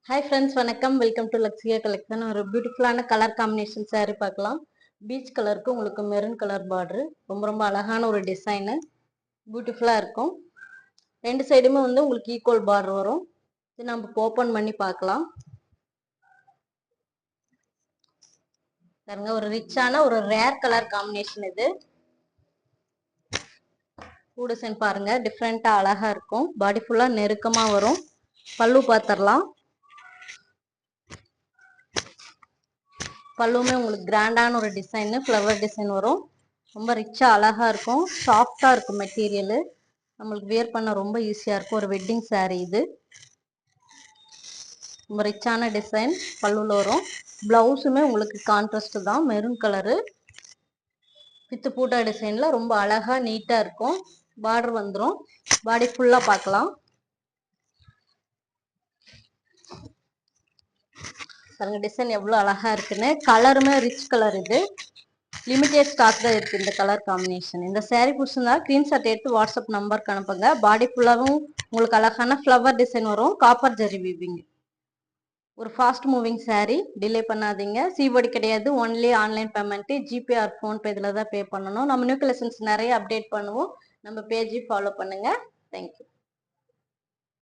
Hi friends, வணக்கம். Welcome to Laxia collection. ஒரு பியூட்டிஃபுல்லான கலர் காம்பினேஷன் saree பார்க்கலாம். பீச் கலருக்கு உங்களுக்கு மெரூன் கலர் பார்டர். ரொம்ப அழகான ஒரு டிசைன். பியூட்டிஃபுல்லா இருக்கும். ரெண்டு சைடுமே உங்களுக்கு ஈக்குவல் பார்டர் வரும். இது நம்ம ஓபன் பண்ணி பார்க்கலாம். பாருங்க, ஒரு ரிச்சான ஒரு ரேர் கலர் காம்பினேஷன் இது. பூ டிசைன் பாருங்க, டிஃபரெண்டா அழகா இருக்கும். பாடி ஃபுல்லா நெருக்கமா வரும். பல்லு பாத்திரலாம். பல்லுமே உங்களுக்கு கிராண்டான ஒரு டிசைன், ஃப்ளவர் டிசைன் வரும். ரொம்ப ரிச்சா அழகா இருக்கும். சாஃப்டா இருக்கும் மெட்டீரியல். நம்மளுக்கு வியர் பண்ண ரொம்ப ஈஸியா இருக்கும். ஒரு வெட்டிங் saree இது. ரொம்ப ரிச்சான டிசைன் பல்லுல வரும். பிளவுஸுமே உங்களுக்கு கான்ட்ராஸ்ட் தான், மெரூன் கலரு வித் பூட்டா டிசைன்ல ரொம்ப அழகா நீட்டா இருக்கும். பார்டர் வந்துடும். பாடி ஃபுல்லா பார்க்கலாம். பாருங்க டிசைன் எவ்வளவு அழகா இருக்குன்னு. கலருமே ரிச் கலர். இது லிமிடெட் ஸ்டாக் தான் இருக்கு இந்த கலர் காம்பினேஷன். இந்த saree பிடிச்சிருந்தா ஸ்கிரீன்ஷாட் எடுத்து வாட்ஸ்அப் நம்பருக்கு அனுப்புங்க. பாடி ஃபுல்லாவும் உங்களுக்கு அழகான ஃப்ளவர் டிசைன் வரும். Copper zari weaving. ஒரு ஃபாஸ்ட் மூவிங் saree. டிலே பண்ணாதீங்க. சிஓடி கிடையாது, only online payment. GPay R PhonePe இதில் தான் பே பண்ணணும். நம்ம நியூ கலெக்ஷன்ஸ் நிறைய அப்டேட் பண்ணுவோம். நம்ம பேஜை ஃபாலோ பண்ணுங்க. தேங்க்யூ.